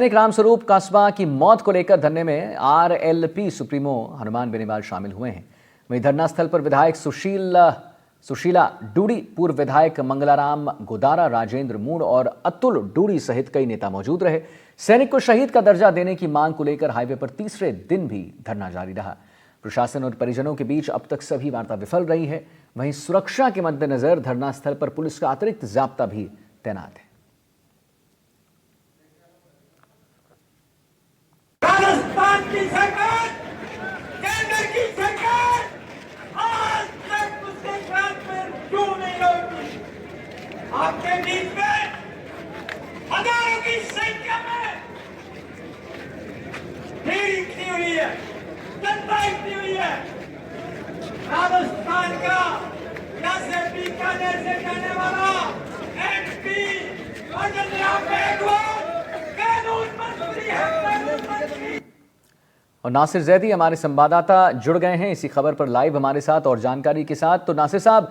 सैनिक रामस्वरूप कस्बा की मौत को लेकर धरने में आरएलपी सुप्रीमो हनुमान बेनीवाल शामिल हुए हैं। वहीं धरना स्थल पर विधायक सुशीला डूडी, पूर्व विधायक मंगलाराम गोदारा, राजेंद्र मूड और अतुल डूडी सहित कई नेता मौजूद रहे। सैनिक को शहीद का दर्जा देने की मांग को लेकर हाईवे पर तीसरे दिन भी धरना जारी रहा। प्रशासन और परिजनों के बीच अब तक सभी वार्ता विफल रही है। वहीं सुरक्षा के मद्देनजर धरना स्थल पर पुलिस का अतिरिक्त जाब्ता भी तैनात है। राजस्थान की सरकार, केंद्र की सरकार आज तक उसके साथ में क्यों नहीं लौटी? आपके बीच में हजारों की संख्या में भीड़ इकट्ठी हुई है, जनता इकट्ठी हुई है। राजस्थान का यहाँ से बीकानेर से जाने वाला एमपी राजेंद्र मेघवाल कानून मंत्री है। और नासिर जैदी हमारे संवाददाता जुड़ गए हैं इसी खबर पर लाइव हमारे साथ और जानकारी के साथ। तो नासिर साहब,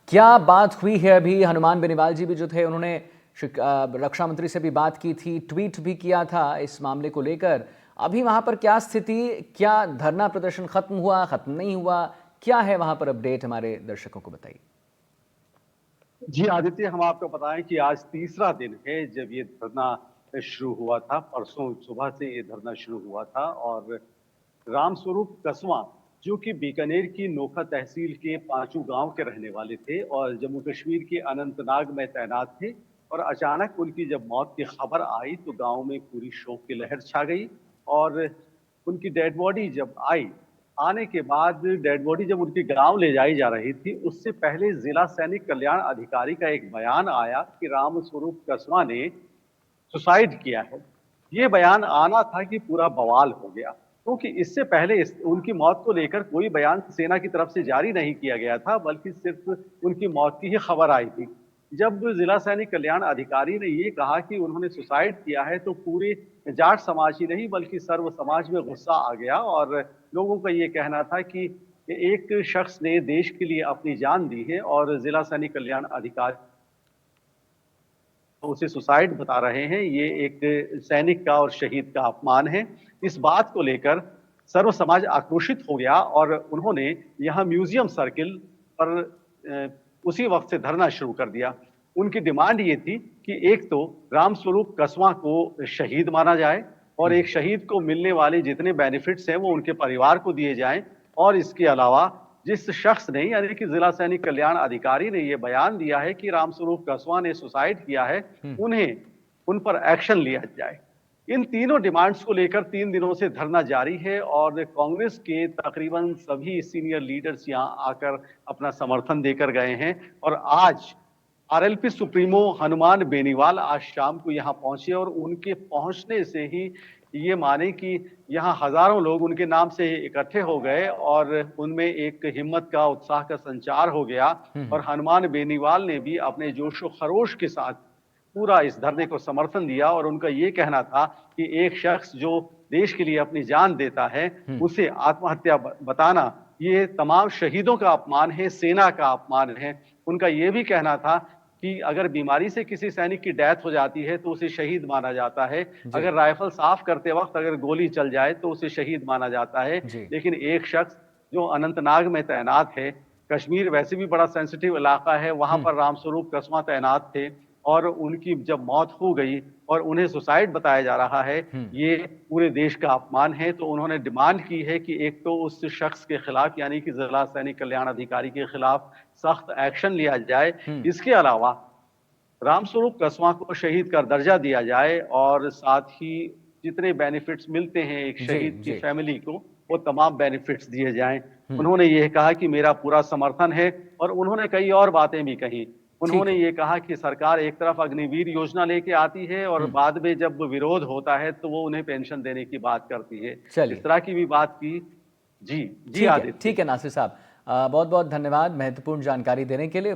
क्या बात हुई है? अभी हनुमान बेनीवाल जी भी जो थे उन्होंने रक्षा मंत्री से भी बात की थी, ट्वीट भी किया था इस मामले को लेकर। अभी वहां पर क्या स्थिति, क्या धरना प्रदर्शन खत्म हुआ, खत्म नहीं हुआ, क्या है वहां पर अपडेट? हमारे दर्शकों को बताइए। जी आदित्य, हम आपको बताएं कि आज तीसरा दिन है जब ये धरना शुरू हुआ था। परसों सुबह से ये धरना शुरू हुआ था और रामस्वरूप कस्वा, जो कि बीकानेर की नोखा तहसील के पांचू गांव के रहने वाले थे और जम्मू कश्मीर के अनंतनाग में तैनात थे, और अचानक उनकी जब मौत की खबर आई तो गांव में पूरी शोक की लहर छा गई। और उनकी डेड बॉडी जब आई, आने के बाद डेड बॉडी जब उनके गांव ले जाई जा रही थी, उससे पहले जिला सैनिक कल्याण अधिकारी का एक बयान आया कि रामस्वरूप कस्वा ने सुसाइड किया है। ये बयान आना था कि पूरा बवाल हो गया, क्योंकि इससे पहले उनकी मौत को लेकर कोई बयान सेना की तरफ से जारी नहीं किया गया था, बल्कि सिर्फ उनकी मौत की ही खबर आई थी। जब जिला सैनिक कल्याण अधिकारी ने ये कहा कि उन्होंने सुसाइड किया है, तो पूरे जाट समाज ही नहीं बल्कि सर्व समाज में गुस्सा आ गया और लोगों का ये कहना था कि एक शख्स ने देश के लिए अपनी जान दी है और जिला सैनिक कल्याण अधिकारी उसे सुसाइड बता रहे हैं। ये एक सैनिक का और शहीद का अपमान है। इस बात को लेकर सर्व समाज आक्रोशित हो गया और उन्होंने यहाँ म्यूजियम सर्किल पर उसी वक्त से धरना शुरू कर दिया। उनकी डिमांड ये थी कि एक तो रामस्वरूप कस्वा को शहीद माना जाए और एक शहीद को मिलने वाले जितने बेनिफिट्स हैं वो उनके परिवार को दिए जाएं, और इसके अलावा जिस शख्स ने, यानी कि जिला सैनिक कल्याण अधिकारी ने ये बयान दिया है कि रामस्वरूप कस्वा ने सुसाइड किया है, उन पर एक्शन लिया जाए। इन तीनों डिमांड्स को लेकर 3 दिनों से धरना जारी है और कांग्रेस के तकरीबन सभी सीनियर लीडर्स यहां आकर अपना समर्थन देकर गए हैं। और आज आरएलपी सुप्रीमो हनुमान बेनीवाल आज शाम को यहां पहुंचे और उनके पहुंचने से ही ये माने कि यहाँ हजारों लोग उनके नाम से इकट्ठे हो गए और उनमें एक हिम्मत का, उत्साह का संचार हो गया। और हनुमान बेनीवाल ने भी अपने जोशो खरोश के साथ पूरा इस धरने को समर्थन दिया और उनका ये कहना था कि एक शख्स जो देश के लिए अपनी जान देता है उसे आत्महत्या बताना ये तमाम शहीदों का अपमान है, सेना का अपमान है। उनका ये भी कहना था कि अगर बीमारी से किसी सैनिक की डेथ हो जाती है तो उसे शहीद माना जाता है, अगर राइफल साफ करते वक्त अगर गोली चल जाए तो उसे शहीद माना जाता है। लेकिन एक शख्स जो अनंतनाग में तैनात है, कश्मीर वैसे भी बड़ा सेंसिटिव इलाका है, वहां पर रामस्वरूप कस्वा तैनात थे और उनकी जब मौत हो गई और उन्हें सुसाइड बताया जा रहा है, ये पूरे देश का अपमान है। तो उन्होंने डिमांड की है कि एक तो उस शख्स के खिलाफ, यानी कि जिला सैनिक कल्याण अधिकारी के खिलाफ सख्त एक्शन लिया जाए। इसके अलावा रामस्वरूप कस्वा को शहीद का दर्जा दिया जाए और साथ ही जितने बेनिफिट्स मिलते हैं एक शहीद की फैमिली को, वो तमाम बेनिफिट्स दिए जाएं। उन्होंने ये कहा कि मेरा पूरा समर्थन है और उन्होंने कई और बातें भी कही। उन्होंने ये कहा कि सरकार एक तरफ अग्निवीर योजना लेके आती है और बाद में जब विरोध होता है तो वो उन्हें पेंशन देने की बात करती है। इस तरह की भी बात की। जी आदित्य। ठीक है नासिर साहब, बहुत बहुत धन्यवाद महत्वपूर्ण जानकारी देने के लिए।